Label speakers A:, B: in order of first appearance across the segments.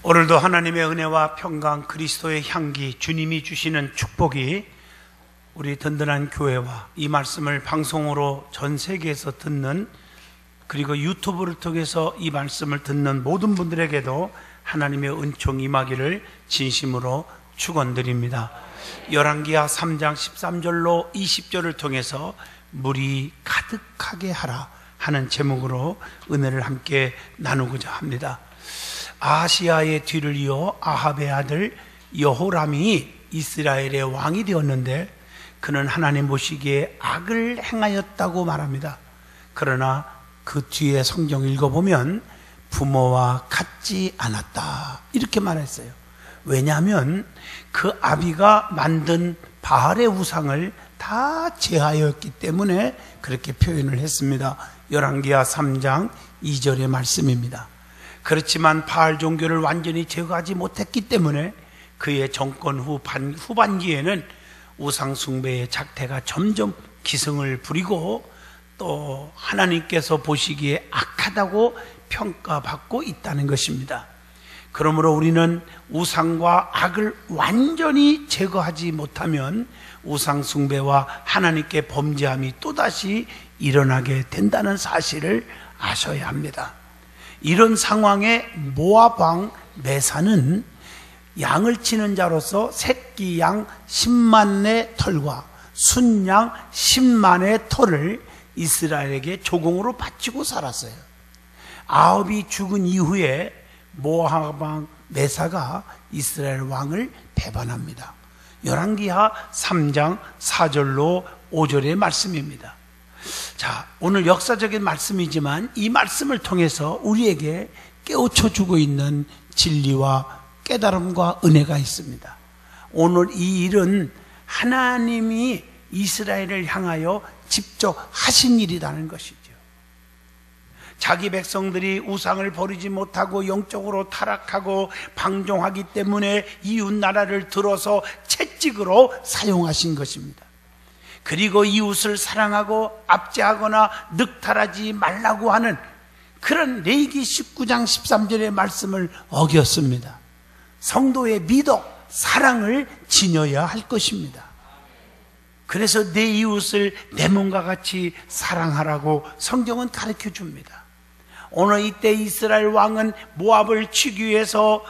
A: 오늘도 하나님의 은혜와 평강, 그리스도의 향기, 주님이 주시는 축복이 우리 든든한 교회와 이 말씀을 방송으로 전 세계에서 듣는, 그리고 유튜브를 통해서 이 말씀을 듣는 모든 분들에게도 하나님의 은총 임하기를 진심으로 축원드립니다. 열왕기하 3장 13절로 20절을 통해서 물이 가득하게 하라 하는 제목으로 은혜를 함께 나누고자 합니다. 아하시야의 뒤를 이어 아합의 아들 여호람이 이스라엘의 왕이 되었는데 그는 하나님 보시기에 악을 행하였다고 말합니다. 그러나 그 뒤에 성경 읽어보면 부모와 같지 않았다 이렇게 말했어요. 왜냐하면 그 아비가 만든 바알의 우상을 다 제하였기 때문에 그렇게 표현을 했습니다. 열왕기하 3장 2절의 말씀입니다. 그렇지만 바알 종교를 완전히 제거하지 못했기 때문에 그의 정권 후반기에는 우상 숭배의 작태가 점점 기승을 부리고 또 하나님께서 보시기에 악하다고 평가받고 있다는 것입니다. 그러므로 우리는 우상과 악을 완전히 제거하지 못하면 우상 숭배와 하나님께 범죄함이 또다시 일어나게 된다는 사실을 아셔야 합니다. 이런 상황에 모압 왕 메사는 양을 치는 자로서 새끼 양 10만의 털과 순양 10만의 털을 이스라엘에게 조공으로 바치고 살았어요. 아합이 죽은 이후에 모압 왕 메사가 이스라엘 왕을 배반합니다. 열왕기하 3장 4절로 5절의 말씀입니다. 자, 오늘 역사적인 말씀이지만 이 말씀을 통해서 우리에게 깨우쳐 주고 있는 진리와 깨달음과 은혜가 있습니다. 오늘 이 일은 하나님이 이스라엘을 향하여 직접 하신 일이라는 것이죠. 자기 백성들이 우상을 버리지 못하고 영적으로 타락하고 방종하기 때문에 이웃 나라를 들어서 채찍으로 사용하신 것입니다. 그리고 이웃을 사랑하고 압제하거나 늑탈하지 말라고 하는 그런 레위기 19장 13절의 말씀을 어겼습니다. 성도의 미덕, 사랑을 지녀야 할 것입니다. 그래서 내 이웃을 내 몸과 같이 사랑하라고 성경은 가르쳐 줍니다. 오늘 이때 이스라엘 왕은 모압을 치기 위해서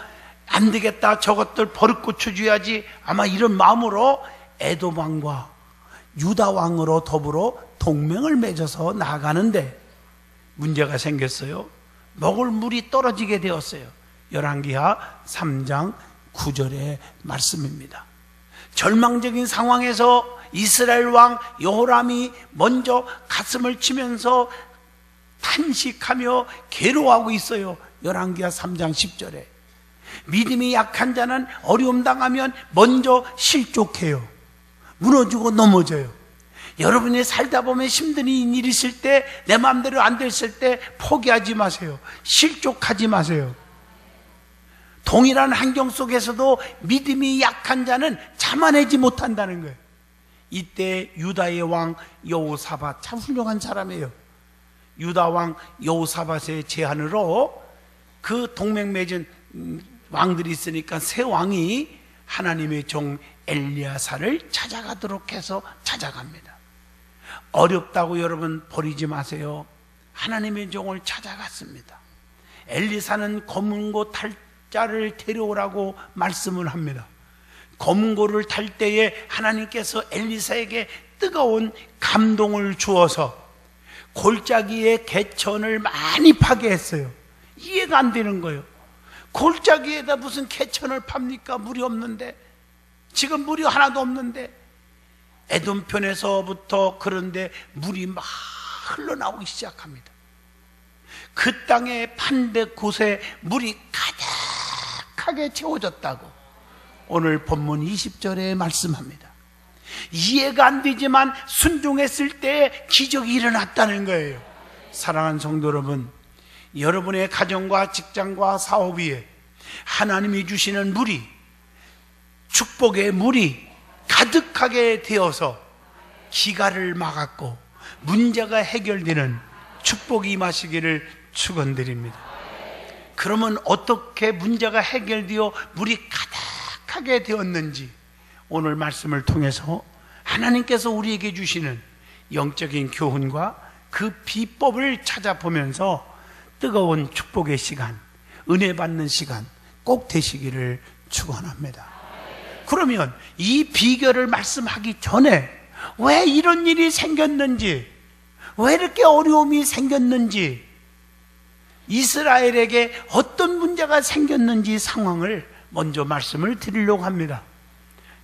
A: 안 되겠다, 저것들 버릇 고쳐줘야지, 아마 이런 마음으로 에돔 왕과 유다 왕으로 더불어 동맹을 맺어서 나아가는데 문제가 생겼어요. 먹을 물이 떨어지게 되었어요. 열왕기하 3장 9절의 말씀입니다. 절망적인 상황에서 이스라엘 왕 여호람이 먼저 가슴을 치면서 탄식하며 괴로워하고 있어요. 열왕기하 3장 10절에 믿음이 약한 자는 어려움 당하면 먼저 실족해요. 무너지고 넘어져요. 여러분이 살다 보면 힘든 일 있을 때, 내 마음대로 안 됐을 때 포기하지 마세요. 실족하지 마세요. 동일한 환경 속에서도 믿음이 약한 자는 참아내지 못한다는 거예요. 이때 유다의 왕 여호사밧, 참 훌륭한 사람이에요. 유다 왕 여호사밧의 제안으로 그 동맹 맺은 왕들이 있으니까 새 왕이 하나님의 종 엘리야사를 찾아가도록 해서 찾아갑니다. 어렵다고 여러분 버리지 마세요. 하나님의 종을 찾아갔습니다. 엘리사는 검은고 탈 자를 데려오라고 말씀을 합니다. 검은고를 탈 때에 하나님께서 엘리사에게 뜨거운 감동을 주어서 골짜기의 개천을 많이 파게 했어요. 이해가 안 되는 거예요. 골짜기에다 무슨 개천을 팝니까? 물이 없는데, 지금 물이 하나도 없는데. 에돔 편에서부터 그런데 물이 막 흘러나오기 시작합니다. 그 땅의 판백 곳에 물이 가득하게 채워졌다고 오늘 본문 20절에 말씀합니다. 이해가 안 되지만 순종했을 때 기적이 일어났다는 거예요. 사랑하는 성도 여러분, 여러분의 가정과 직장과 사업 위에 하나님이 주시는 물이, 축복의 물이 가득하게 되어서 기갈을 막았고 문제가 해결되는 축복이 임하시기를 축원드립니다. 그러면 어떻게 문제가 해결되어 물이 가득하게 되었는지 오늘 말씀을 통해서 하나님께서 우리에게 주시는 영적인 교훈과 그 비법을 찾아보면서 뜨거운 축복의 시간, 은혜 받는 시간 꼭 되시기를 축원합니다. 그러면 이 비결을 말씀하기 전에 왜 이런 일이 생겼는지, 왜 이렇게 어려움이 생겼는지, 이스라엘에게 어떤 문제가 생겼는지 상황을 먼저 말씀을 드리려고 합니다.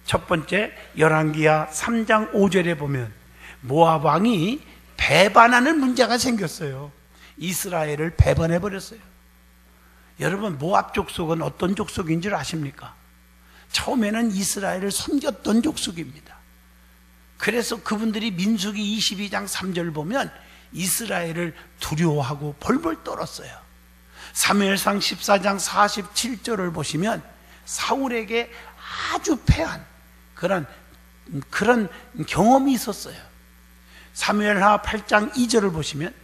A: 첫 번째, 열왕기하 3장 5절에 보면 모압 왕이 배반하는 문제가 생겼어요. 이스라엘을 배반해 버렸어요. 여러분, 모압 족속은 어떤 족속인 줄 아십니까? 처음에는 이스라엘을 섬겼던 족속입니다. 그래서 그분들이 민수기 22장 3절 보면 이스라엘을 두려워하고 벌벌 떨었어요. 사무엘상 14장 47절을 보시면 사울에게 아주 패한 그런 경험이 있었어요. 사무엘하 8장 2절을 보시면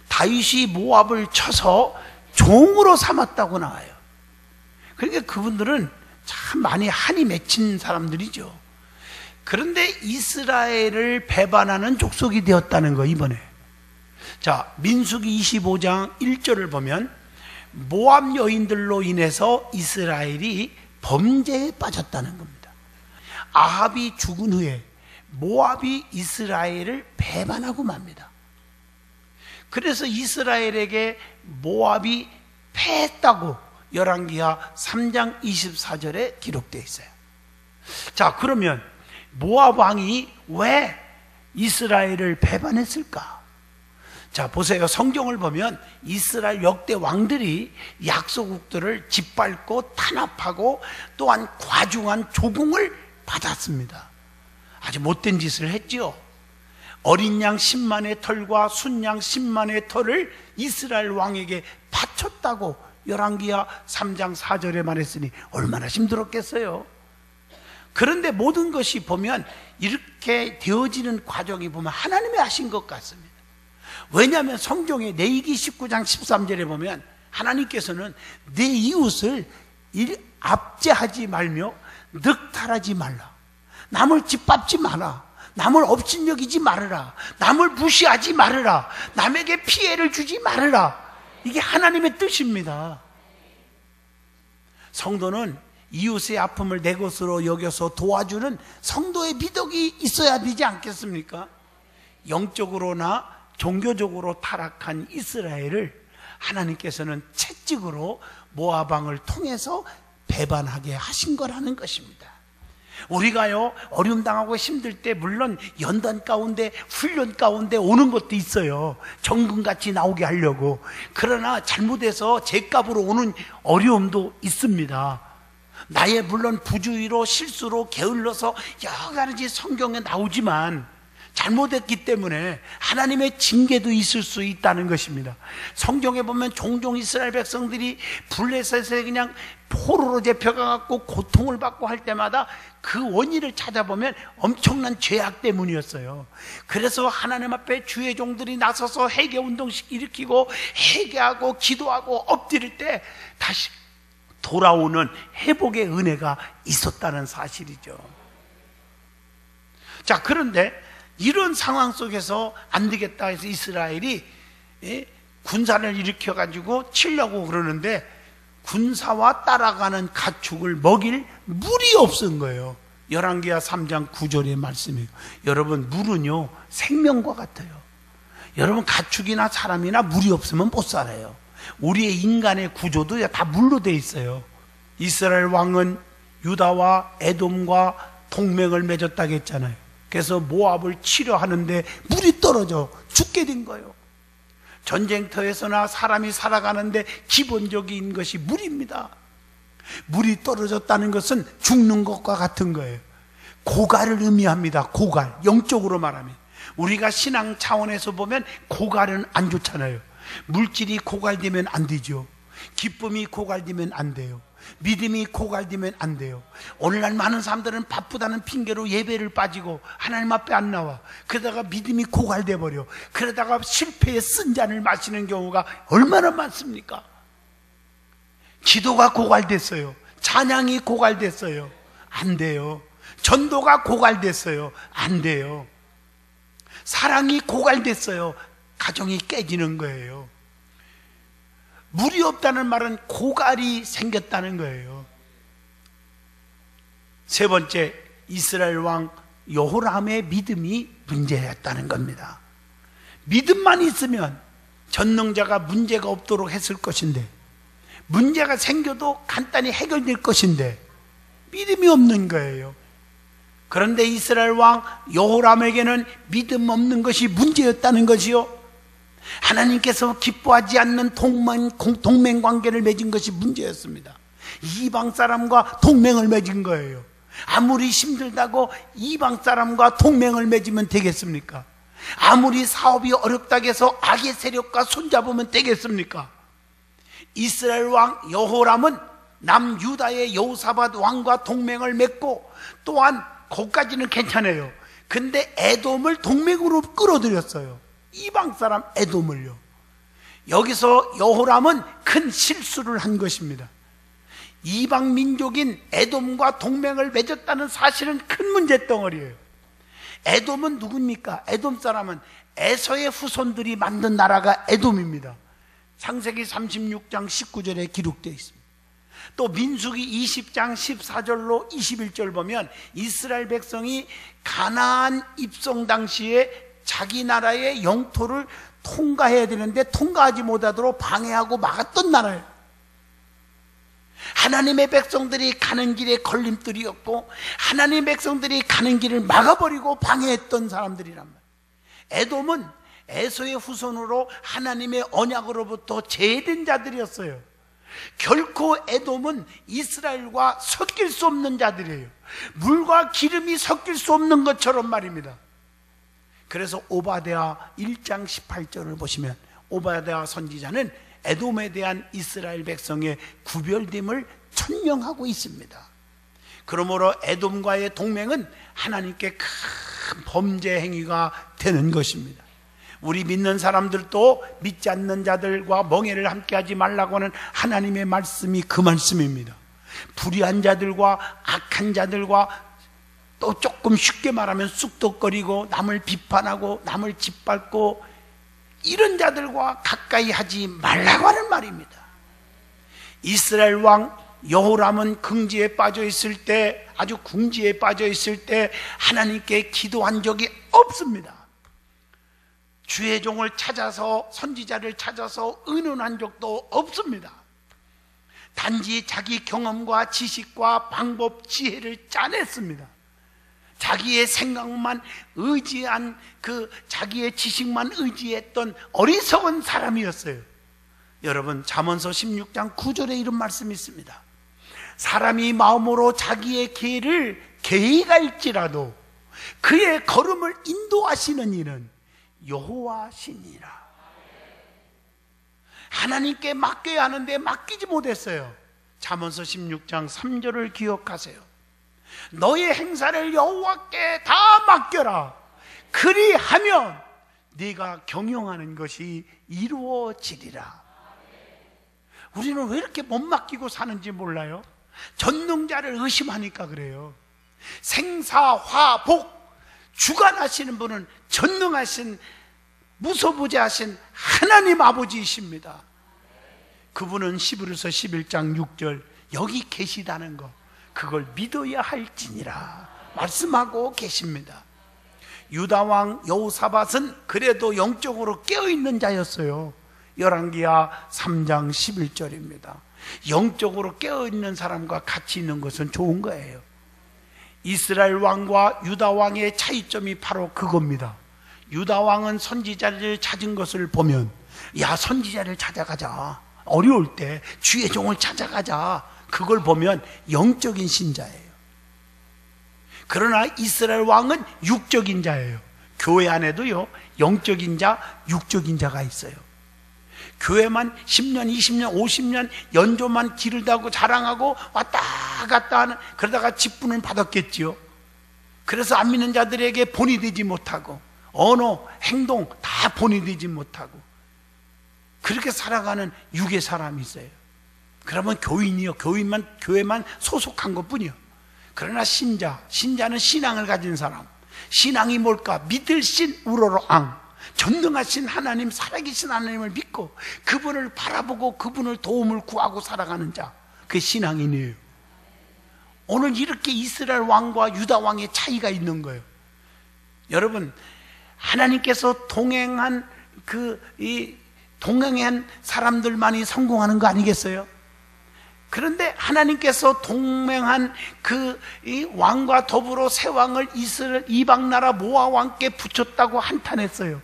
A: 다윗이 모압을 쳐서 종으로 삼았다고 나와요. 그러니까 그분들은 참 많이 한이 맺힌 사람들이죠. 그런데 이스라엘을 배반하는 족속이 되었다는 거, 이번에. 자, 민수기 25장 1절을 보면 모압 여인들로 인해서 이스라엘이 범죄에 빠졌다는 겁니다. 아합이 죽은 후에 모압이 이스라엘을 배반하고 맙니다. 그래서 이스라엘에게 모압이 패했다고 열왕기하 3장 24절에 기록되어 있어요. 자, 그러면 모압 왕이 왜 이스라엘을 배반했을까? 자, 보세요. 성경을 보면 이스라엘 역대 왕들이 약소국들을 짓밟고 탄압하고 또한 과중한 조공을 받았습니다. 아주 못된 짓을 했죠. 어린 양 10만의 털과 순양 10만의 털을 이스라엘 왕에게 바쳤다고 열왕기하 3장 4절에 말했으니 얼마나 힘들었겠어요. 그런데 모든 것이 보면 이렇게 되어지는 과정이 보면 하나님이 하신 것 같습니다. 왜냐하면 성경의 레위기 19장 13절에 보면 하나님께서는 내 이웃을 압제하지 말며 늑탈하지 말라, 남을 짓밟지 마라, 남을 업신여기지 말으라, 남을 무시하지 말으라, 남에게 피해를 주지 말으라. 이게 하나님의 뜻입니다. 성도는 이웃의 아픔을 내 것으로 여겨서 도와주는 성도의 미덕이 있어야 되지 않겠습니까? 영적으로나 종교적으로 타락한 이스라엘을 하나님께서는 채찍으로 모압 왕을 통해서 배반하게 하신 거라는 것입니다. 우리가요, 어려움 당하고 힘들 때 물론 연단 가운데 훈련 가운데 오는 것도 있어요. 정금같이 나오게 하려고. 그러나 잘못해서 죄값으로 오는 어려움도 있습니다. 나의 물론 부주의로 실수로 게을러서 여러 가지 성경에 나오지만 잘못했기 때문에 하나님의 징계도 있을 수 있다는 것입니다. 성경에 보면 종종 이스라엘 백성들이 블레셋에 그냥 포로로 잡혀가고 고통을 받고 할 때마다 그 원인을 찾아보면 엄청난 죄악 때문이었어요. 그래서 하나님 앞에 주의 종들이 나서서 회개운동식 일으키고 회개하고 기도하고 엎드릴 때 다시 돌아오는 회복의 은혜가 있었다는 사실이죠. 자, 그런데 이런 상황 속에서 안 되겠다 해서 이스라엘이 군사를 일으켜가지고 치려고 그러는데 군사와 따라가는 가축을 먹일 물이 없은 거예요. 열왕기하 3장 9절의 말씀이에요. 여러분, 물은요 생명과 같아요. 여러분, 가축이나 사람이나 물이 없으면 못 살아요. 우리의 인간의 구조도 다 물로 돼 있어요. 이스라엘 왕은 유다와 에돔과 동맹을 맺었다고 했잖아요. 그래서 모압을 치려 하는데 물이 떨어져 죽게 된 거예요. 전쟁터에서나 사람이 살아가는데 기본적인 것이 물입니다. 물이 떨어졌다는 것은 죽는 것과 같은 거예요. 고갈을 의미합니다. 고갈, 영적으로 말하면. 우리가 신앙 차원에서 보면 고갈은 안 좋잖아요. 물질이 고갈되면 안 되죠. 기쁨이 고갈되면 안 돼요. 믿음이 고갈되면 안 돼요. 오늘날 많은 사람들은 바쁘다는 핑계로 예배를 빠지고 하나님 앞에 안 나와. 그러다가 믿음이 고갈돼 버려. 그러다가 실패의 쓴 잔을 마시는 경우가 얼마나 많습니까? 기도가 고갈됐어요. 찬양이 고갈됐어요. 안 돼요. 전도가 고갈됐어요. 안 돼요. 사랑이 고갈됐어요. 가정이 깨지는 거예요. 물이 없다는 말은 고갈이 생겼다는 거예요. 세 번째, 이스라엘 왕 여호람의 믿음이 문제였다는 겁니다. 믿음만 있으면 전능자가 문제가 없도록 했을 것인데, 문제가 생겨도 간단히 해결될 것인데 믿음이 없는 거예요. 그런데 이스라엘 왕 여호람에게는 믿음 없는 것이 문제였다는 것이요, 하나님께서 기뻐하지 않는 동맹 관계를 맺은 것이 문제였습니다. 이방 사람과 동맹을 맺은 거예요. 아무리 힘들다고 이방 사람과 동맹을 맺으면 되겠습니까? 아무리 사업이 어렵다고 해서 악의 세력과 손잡으면 되겠습니까? 이스라엘 왕 여호람은 남유다의 여호사밧 왕과 동맹을 맺고, 또한 거기까지는 괜찮아요. 근데 에돔을 동맹으로 끌어들였어요. 이방 사람 에돔을요. 여기서 여호람은 큰 실수를 한 것입니다. 이방 민족인 에돔과 동맹을 맺었다는 사실은 큰 문제덩어리예요. 에돔은 누굽니까? 에돔 사람은 에서의 후손들이 만든 나라가 에돔입니다. 창세기 36장 19절에 기록되어 있습니다. 또 민수기 20장 14절로 21절 보면 이스라엘 백성이 가나안 입성 당시에 자기 나라의 영토를 통과해야 되는데 통과하지 못하도록 방해하고 막았던 나라예요. 하나님의 백성들이 가는 길에 걸림돌이었고, 하나님의 백성들이 가는 길을 막아버리고 방해했던 사람들이란 말이에요. 에돔은 에서의 후손으로 하나님의 언약으로부터 제외된 자들이었어요. 결코 에돔은 이스라엘과 섞일 수 없는 자들이에요. 물과 기름이 섞일 수 없는 것처럼 말입니다. 그래서 오바댜 1장 18절을 보시면 오바댜 선지자는 에돔에 대한 이스라엘 백성의 구별됨을 천명하고 있습니다. 그러므로 에돔과의 동맹은 하나님께 큰 범죄 행위가 되는 것입니다. 우리 믿는 사람들도 믿지 않는 자들과 멍해를 함께하지 말라고 하는 하나님의 말씀이 그 말씀입니다. 불의한 자들과 악한 자들과, 또 조금 쉽게 말하면 쑥덕거리고 남을 비판하고 남을 짓밟고 이런 자들과 가까이 하지 말라고 하는 말입니다. 이스라엘 왕 여호람은 궁지에 빠져 있을 때, 아주 궁지에 빠져 있을 때 하나님께 기도한 적이 없습니다. 주의 종을 찾아서, 선지자를 찾아서 의논한 적도 없습니다. 단지 자기 경험과 지식과 방법, 지혜를 짜냈습니다. 자기의 생각만 의지한, 자기의 지식만 의지했던 어리석은 사람이었어요. 여러분, 잠언서 16장 9절에 이런 말씀이 있습니다. 사람이 마음으로 자기의 길을 계획할지라도 그의 걸음을 인도하시는 이는 여호와시니라. 하나님께 맡겨야 하는데 맡기지 못했어요. 잠언서 16장 3절을 기억하세요. 너의 행사를 여호와께 다 맡겨라. 그리하면 네가 경영하는 것이 이루어지리라. 우리는 왜 이렇게 못 맡기고 사는지 몰라요? 전능자를 의심하니까 그래요. 생사화복 주관하시는 분은 전능하신, 무소부재하신 하나님 아버지이십니다. 그분은 히브리서 11장 6절 여기 계시다는 거, 그걸 믿어야 할지니라 말씀하고 계십니다. 유다왕 여호사밧은 그래도 영적으로 깨어있는 자였어요. 열왕기하 3장 11절입니다. 영적으로 깨어있는 사람과 같이 있는 것은 좋은 거예요. 이스라엘 왕과 유다 왕의 차이점이 바로 그겁니다. 유다 왕은 선지자를 찾은 것을 보면, 야, 선지자를 찾아가자, 어려울 때 주의 종을 찾아가자, 그걸 보면 영적인 신자예요. 그러나 이스라엘 왕은 육적인 자예요. 교회 안에도요, 영적인 자, 육적인 자가 있어요. 교회만 10년, 20년, 50년 연조만 기르다고 자랑하고 왔다 갔다 하는, 그러다가 직분을 받았겠지요. 그래서 안 믿는 자들에게 본이 되지 못하고 언어, 행동 다 본이 되지 못하고 그렇게 살아가는 육의 사람이 있어요. 그러면 교인이요. 교회만 소속한 것뿐이요. 그러나 신자는 신앙을 가진 사람. 신앙이 뭘까? 믿을 신 우러러 앙. 전능하신 하나님, 살아계신 하나님을 믿고 그분을 바라보고 그분을 도움을 구하고 살아가는 자. 그게 신앙인이에요. 오늘 이렇게 이스라엘 왕과 유다 왕의 차이가 있는 거예요. 여러분, 하나님께서 동행한 동행한 사람들만이 성공하는 거 아니겠어요? 그런데 하나님께서 동맹한 이 왕과 더불어 새 왕을 이스라엘 이방 나라 모압 왕께 붙였다고 한탄했어요.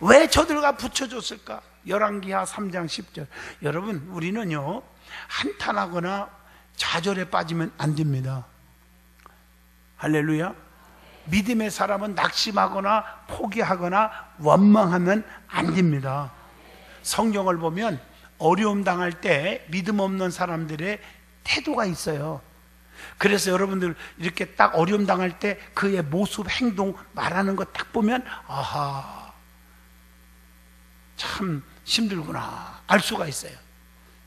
A: 왜 저들과 붙여줬을까? 열왕기하 3장 10절. 여러분, 우리는요 한탄하거나 좌절에 빠지면 안 됩니다. 할렐루야. 믿음의 사람은 낙심하거나 포기하거나 원망하면 안 됩니다. 성경을 보면 어려움 당할 때 믿음 없는 사람들의 태도가 있어요. 그래서 여러분들 이렇게 딱 어려움 당할 때 그의 모습, 행동, 말하는 거 딱 보면 아하, 참 힘들구나 알 수가 있어요.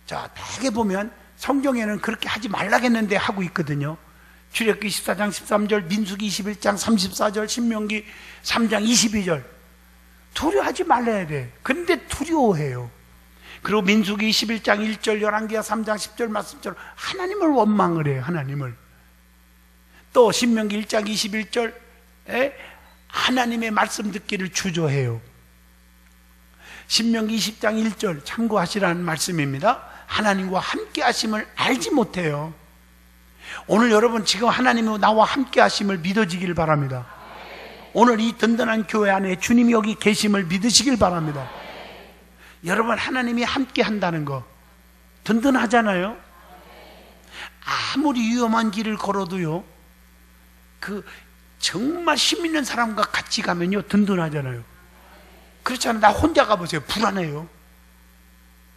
A: 자, 되게 보면 성경에는 그렇게 하지 말라겠는데 하고 있거든요. 출애굽기 14장 13절, 민수기 21장 34절, 신명기 3장 22절. 두려워하지 말아야 돼. 근데 두려워해요. 그리고 민수기 21장 1절, 열왕기하 3장 10절 말씀처럼 하나님을 원망을 해요. 하나님을. 또 신명기 1장 21절에 하나님의 말씀 듣기를 주저해요. 신명기 20장 1절 참고하시라는 말씀입니다. 하나님과 함께 하심을 알지 못해요. 오늘 여러분 지금 하나님이 나와 함께 하심을 믿어지길 바랍니다. 오늘 이 든든한 교회 안에 주님이 여기 계심을 믿으시길 바랍니다. 여러분, 하나님이 함께 한다는 거 든든하잖아요. 아무리 위험한 길을 걸어도요, 정말 힘 있는 사람과 같이 가면요 든든하잖아요. 그렇잖아요. 나 혼자 가보세요. 불안해요.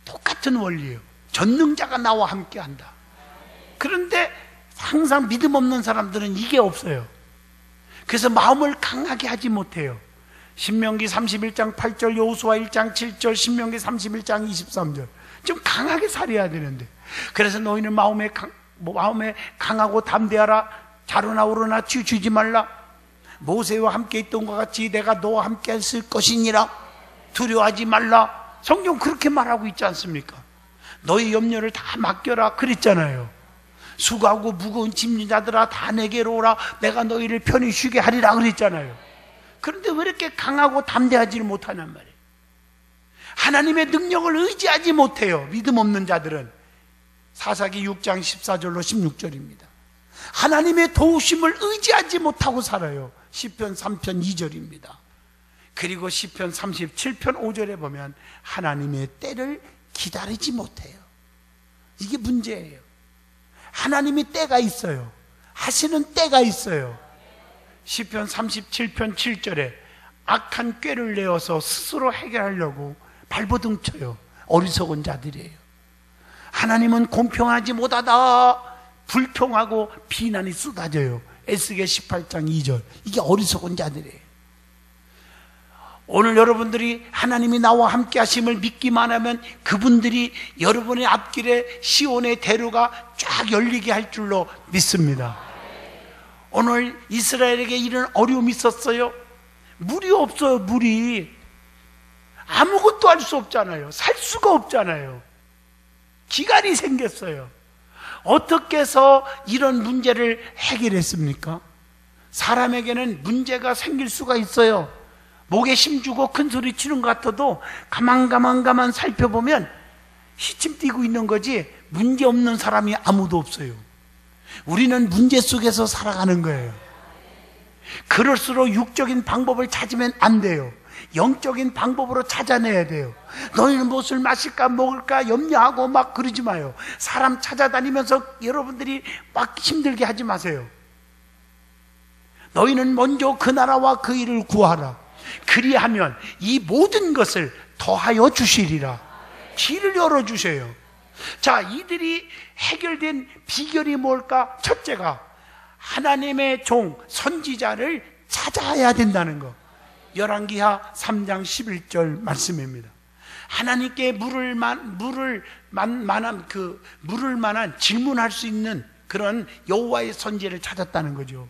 A: 똑같은 원리예요. 전능자가 나와 함께 한다. 그런데 항상 믿음 없는 사람들은 이게 없어요. 그래서 마음을 강하게 하지 못해요. 신명기 31장 8절, 여호수아 1장 7절, 신명기 31장 23절 좀 강하게 살아야 되는데, 그래서 너희는 마음에 강하고 담대하라. 자로나 오르나 치우치지 말라. 모세와 함께 있던 것 같이 내가 너와 함께 했을 것이니라. 두려워하지 말라. 성경 그렇게 말하고 있지 않습니까? 너희 염려를 다 맡겨라 그랬잖아요. 수고하고 무거운 짐진 자들아 다 내게로 오라. 내가 너희를 편히 쉬게 하리라 그랬잖아요. 그런데 왜 이렇게 강하고 담대하지를 못하냔 말이에요. 하나님의 능력을 의지하지 못해요. 믿음 없는 자들은. 사사기 6장 14절로 16절입니다. 하나님의 도우심을 의지하지 못하고 살아요. 시편 3편 2절입니다. 그리고 시편 37편 5절에 보면 하나님의 때를 기다리지 못해요. 이게 문제예요. 하나님이 때가 있어요. 하시는 때가 있어요. 시편 37편 7절에 악한 꾀를 내어서 스스로 해결하려고 발버둥 쳐요. 어리석은 자들이에요. 하나님은 공평하지 못하다. 불평하고 비난이 쏟아져요. 에스겔 18장 2절. 이게 어리석은 자들이에요. 오늘 여러분들이 하나님이 나와 함께 하심을 믿기만 하면 그분들이 여러분의 앞길에 시온의 대로가 쫙 열리게 할 줄로 믿습니다. 오늘 이스라엘에게 이런 어려움이 있었어요. 물이 없어요. 물이 아무것도 할 수 없잖아요. 살 수가 없잖아요. 기간이 생겼어요. 어떻게 해서 이런 문제를 해결했습니까? 사람에게는 문제가 생길 수가 있어요. 목에 힘주고 큰 소리 치는 것 같아도 가만 살펴보면 시침 띄고 있는 거지 문제 없는 사람이 아무도 없어요. 우리는 문제 속에서 살아가는 거예요. 그럴수록 육적인 방법을 찾으면 안 돼요. 영적인 방법으로 찾아내야 돼요. 너희는 무엇을 마실까 먹을까 염려하고 막 그러지 마요. 사람 찾아다니면서 여러분들이 막 힘들게 하지 마세요. 너희는 먼저 그 나라와 그 일을 구하라. 그리하면 이 모든 것을 더하여 주시리라. 길을 열어주세요. 자, 이들이 해결된 비결이 뭘까? 첫째가 하나님의 종 선지자를 찾아야 된다는 거. 열왕기하 3장 11절 말씀입니다. 하나님께 물을 만한 질문할 수 있는 그런 여호와의 선지자를 찾았다는 거죠.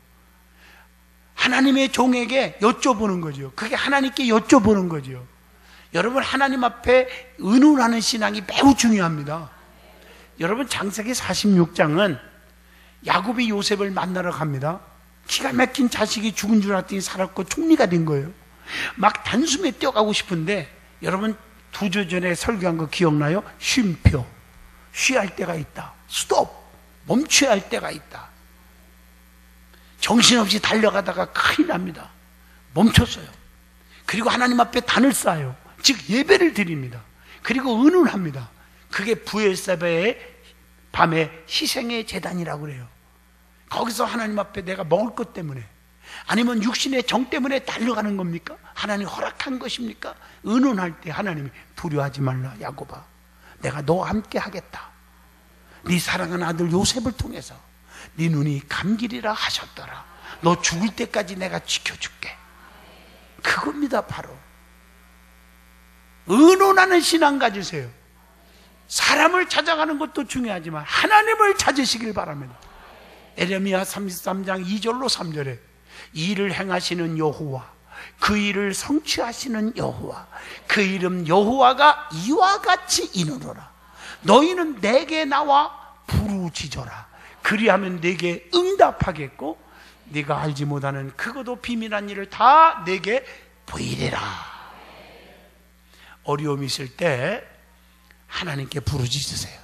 A: 하나님의 종에게 여쭤보는 거죠. 그게 하나님께 여쭤보는 거죠. 여러분, 하나님 앞에 의논하는 신앙이 매우 중요합니다. 여러분, 창세기 46장은 야곱이 요셉을 만나러 갑니다. 기가 막힌 자식이 죽은 줄 알았더니 살았고 총리가 된 거예요. 막 단숨에 뛰어가고 싶은데, 여러분 2주 전에 설교한 거 기억나요? 쉼표, 쉬할 때가 있다. 스톱, 멈춰야 할 때가 있다. 정신없이 달려가다가 큰일 납니다. 멈췄어요. 그리고 하나님 앞에 단을 쌓아요. 즉 예배를 드립니다. 그리고 의논합니다. 그게 부엘세바의 밤에 희생의 제단이라고 그래요. 거기서 하나님 앞에 내가 먹을 것 때문에, 아니면 육신의 정 때문에 달려가는 겁니까? 하나님 허락한 것입니까? 의논할 때 하나님이 두려워하지 말라 야곱아, 내가 너와 함께 하겠다. 네 사랑하는 아들 요셉을 통해서 네 눈이 감기리라 하셨더라. 너 죽을 때까지 내가 지켜줄게. 그겁니다. 바로 의논하는 신앙 가지세요. 사람을 찾아가는 것도 중요하지만 하나님을 찾으시길 바랍니다. 에레미야 33장 2절로 3절에 이 일을 행하시는 여호와, 그 일을 성취하시는 여호와, 그 이름 여호와가 이와 같이 이르노라. 너희는 내게 나와 부르짖어라. 그리하면 내게 응답하겠고 네가 알지 못하는 크고도 비밀한 일을 다 내게 보이리라. 어려움이 있을 때 하나님께 부르짖으세요.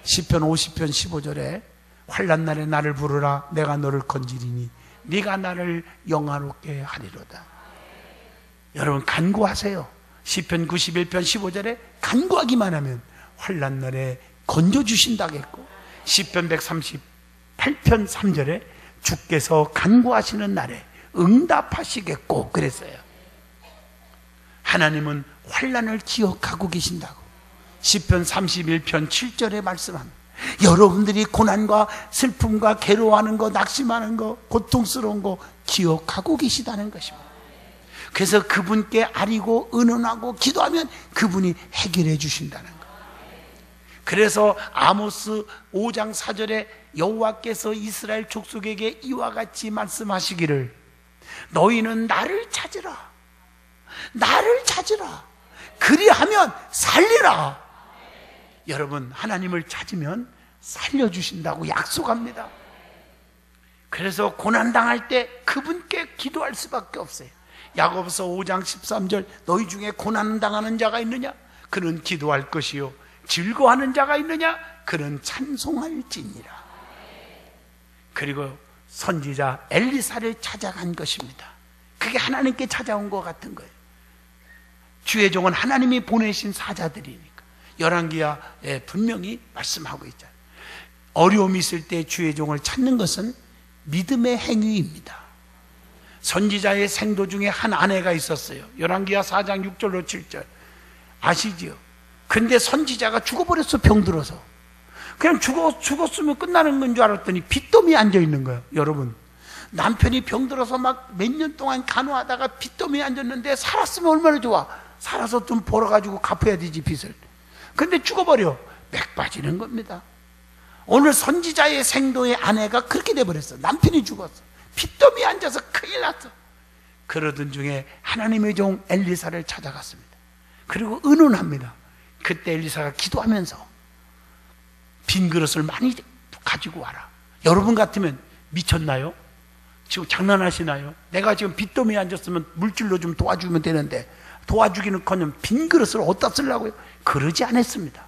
A: 시편 50편 15절에 환난 날에 나를 부르라. 내가 너를 건지리니 네가 나를 영화롭게 하리로다. 여러분 간구하세요. 시편 91편 15절에 간구하기만 하면 환난 날에 건져주신다겠고, 시편 138편 3절에 주께서 간구하시는 날에 응답하시겠고 그랬어요. 하나님은 환난을 기억하고 계신다고 시편 31편 7절에 말씀합니다. 여러분들이 고난과 슬픔과 괴로워하는 거, 낙심하는 거, 고통스러운 거 기억하고 계시다는 것입니다. 그래서 그분께 아리고 의논하고 기도하면 그분이 해결해 주신다는 거. 그래서 아모스 5장 4절에 여호와께서 이스라엘 족속에게 이와 같이 말씀하시기를 너희는 나를 찾으라. 나를 찾으라. 그리하면 살리라. 여러분, 하나님을 찾으면 살려주신다고 약속합니다. 그래서 고난당할 때 그분께 기도할 수밖에 없어요. 야고보서 5장 13절 너희 중에 고난당하는 자가 있느냐? 그는 기도할 것이요 즐거워하는 자가 있느냐? 그는 찬송할지니라. 그리고 선지자 엘리사를 찾아간 것입니다. 그게 하나님께 찾아온 것 같은 거예요. 주의 종은 하나님이 보내신 사자들이니까. 열왕기야에 분명히 말씀하고 있잖아요. 어려움이 있을 때 주의 종을 찾는 것은 믿음의 행위입니다. 선지자의 생도 중에 한 아내가 있었어요. 열왕기야 4장 6절로 7절 아시지요? 근데 선지자가 죽어버렸어. 병들어서. 그냥 죽었으면 끝나는 건 줄 알았더니 빚더미에 앉아있는 거예요. 여러분, 남편이 병들어서 막 몇 년 동안 간호하다가 빚더미에 앉았는데 살았으면 얼마나 좋아. 살아서 좀 벌어가지고 갚아야 되지, 빚을. 근데 죽어버려. 맥 빠지는 겁니다. 오늘 선지자의 생도의 아내가 그렇게 돼버렸어. 남편이 죽었어. 빚더미에 앉아서 큰일 났어. 그러던 중에 하나님의 종 엘리사를 찾아갔습니다. 그리고 의논합니다. 그때 엘리사가 기도하면서 빈 그릇을 많이 가지고 와라. 여러분 같으면 미쳤나요? 지금 장난하시나요? 내가 지금 빚더미에 앉았으면 물질로 좀 도와주면 되는데 도와주기는커녕 빈 그릇을 어디다 쓰려고요? 그러지 않았습니다.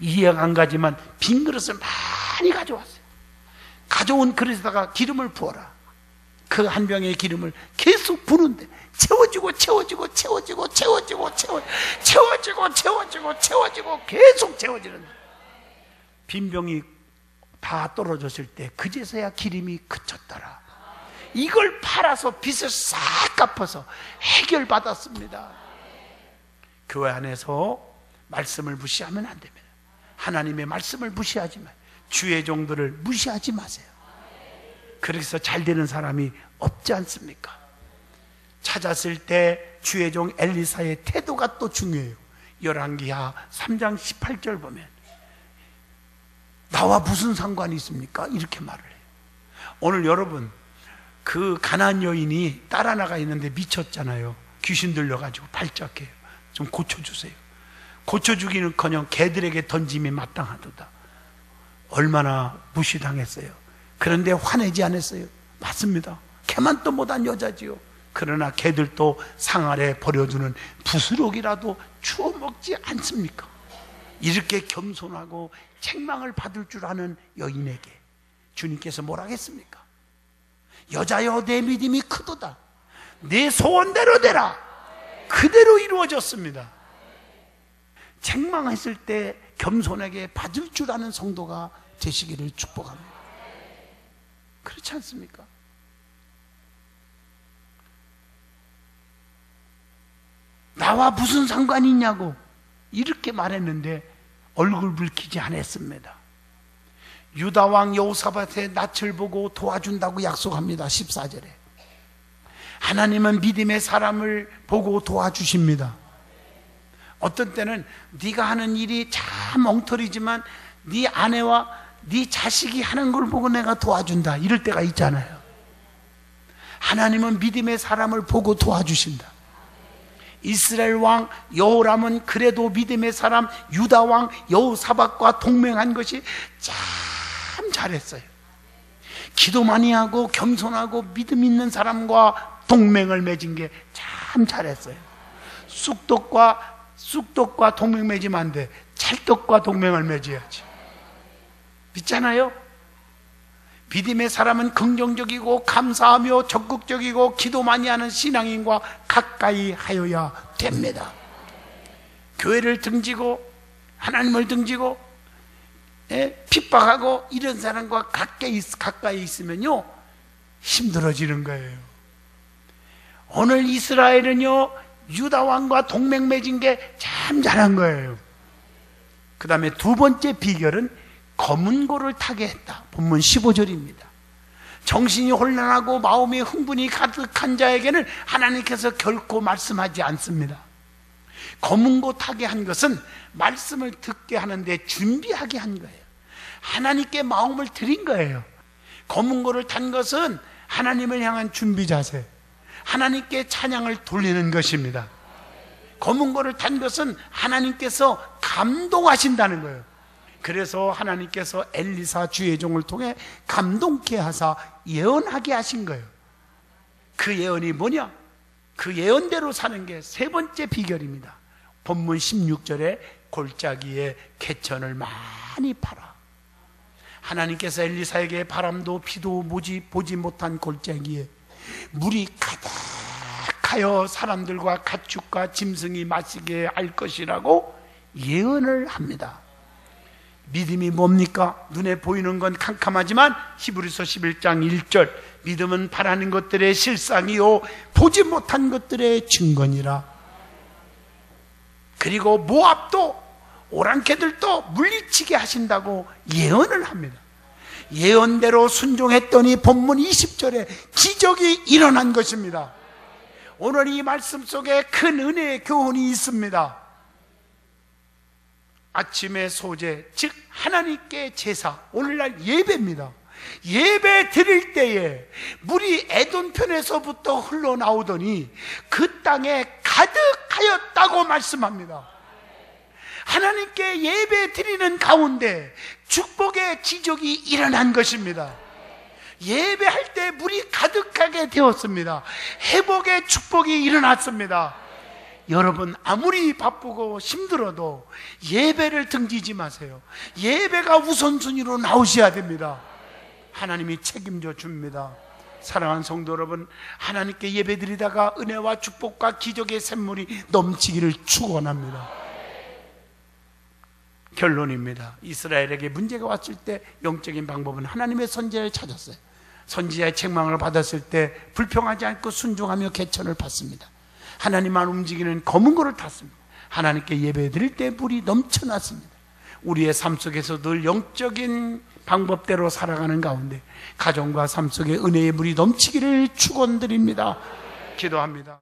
A: 이해가 안 가지만 빈 그릇을 많이 가져왔어요. 가져온 그릇에다가 기름을 부어라. 그 한 병의 기름을 계속 부는데 채워지고 계속 채워지는데 빈 병이 다 떨어졌을 때 그제서야 기름이 그쳤더라. 이걸 팔아서 빚을 싹 갚아서 해결받았습니다. 교회 안에서 말씀을 무시하면 안 됩니다. 하나님의 말씀을 무시하지 마세요. 주의 종들을 무시하지 마세요. 그래서 잘 되는 사람이 없지 않습니까? 찾았을 때 주의 종 엘리사의 태도가 또 중요해요. 열왕기하 3장 18절 보면 나와 무슨 상관이 있습니까? 이렇게 말을 해요. 오늘 여러분, 그 가나안 여인이 딸 하나가 있는데 미쳤잖아요. 귀신 들려가지고 발작해요. 좀 고쳐주세요. 고쳐주기는커녕 개들에게 던짐이 마땅하도다. 얼마나 무시당했어요. 그런데 화내지 않았어요. 맞습니다. 개만도 못한 여자지요. 그러나 개들도 상 아래 버려두는 부스럭이라도 주워 먹지 않습니까? 이렇게 겸손하고 책망을 받을 줄 아는 여인에게 주님께서 뭐라 하겠습니까? 여자여, 내 믿음이 크도다. 내 소원대로 되라. 그대로 이루어졌습니다. 책망했을 때 겸손하게 받을 줄 아는 성도가 되시기를 축복합니다. 그렇지 않습니까? 나와 무슨 상관이 있냐고 이렇게 말했는데 얼굴 붉히지 않았습니다. 유다왕 여호사밧의 낯을 보고 도와준다고 약속합니다. 14절에 하나님은 믿음의 사람을 보고 도와주십니다. 어떤 때는 네가 하는 일이 참 엉터리지만 네 아내와 네 자식이 하는 걸 보고 내가 도와준다, 이럴 때가 있잖아요. 하나님은 믿음의 사람을 보고 도와주신다. 이스라엘 왕 여호람은 그래도 믿음의 사람 유다 왕 여호사밧과 동맹한 것이 참 잘했어요. 기도 많이 하고 겸손하고 믿음 있는 사람과 동맹을 맺은 게 참 잘했어요. 쑥떡과 동맹 맺으면 안 돼. 찰떡과 동맹을 맺어야지. 믿잖아요? 믿음의 사람은 긍정적이고 감사하며 적극적이고 기도 많이 하는 신앙인과 가까이 하여야 됩니다. 교회를 등지고 하나님을 등지고 핍박하고 이런 사람과 가까이 있으면요 힘들어지는 거예요. 오늘 이스라엘은요 유다 왕과 동맹 맺은 게 참 잘한 거예요. 그 다음에 두 번째 비결은 검은 고를 타게 했다. 본문 15절입니다. 정신이 혼란하고 마음이 흥분이 가득한 자에게는 하나님께서 결코 말씀하지 않습니다. 검은 고 타게 한 것은 말씀을 듣게 하는데 준비하게 한 거예요. 하나님께 마음을 드린 거예요. 검은 고를 탄 것은 하나님을 향한 준비 자세, 하나님께 찬양을 돌리는 것입니다. 검은 고를 탄 것은 하나님께서 감동하신다는 거예요. 그래서 하나님께서 엘리사 주의 종을 통해 감동케 하사 예언하게 하신 거예요. 그 예언이 뭐냐? 그 예언대로 사는 게 세 번째 비결입니다. 본문 16절에 골짜기에 개천을 많이 팔아. 하나님께서 엘리사에게 바람도 비도 보지 못한 골짜기에 물이 가득하여 사람들과 가축과 짐승이 마시게 할 것이라고 예언을 합니다. 믿음이 뭡니까? 눈에 보이는 건 캄캄하지만 히브리서 11장 1절 믿음은 바라는 것들의 실상이요 보지 못한 것들의 증거니라. 그리고 모압도 오랑캐들도 물리치게 하신다고 예언을 합니다. 예언대로 순종했더니 본문 20절에 기적이 일어난 것입니다. 오늘 이 말씀 속에 큰 은혜의 교훈이 있습니다. 아침의 소재, 즉 하나님께 제사, 오늘날 예배입니다. 예배 드릴 때에 물이 에돔 편에서부터 흘러나오더니 그 땅에 가득하였다고 말씀합니다. 하나님께 예배 드리는 가운데 축복의 기적이 일어난 것입니다. 예배할 때 물이 가득하게 되었습니다. 회복의 축복이 일어났습니다. 여러분 아무리 바쁘고 힘들어도 예배를 등지지 마세요. 예배가 우선순위로 나오셔야 됩니다. 하나님이 책임져 줍니다. 사랑하는 성도 여러분, 하나님께 예배드리다가 은혜와 축복과 기적의 샘물이 넘치기를 축원합니다. 결론입니다. 이스라엘에게 문제가 왔을 때 영적인 방법은 하나님의 선지자를 찾았어요. 선지자의 책망을 받았을 때 불평하지 않고 순종하며 개천을 받습니다. 하나님만 움직이는 검은 고를 탔습니다. 하나님께 예배 드릴 때 물이 넘쳐났습니다. 우리의 삶 속에서 늘 영적인 방법대로 살아가는 가운데 가정과 삶 속에 은혜의 물이 넘치기를 축원드립니다. 기도합니다.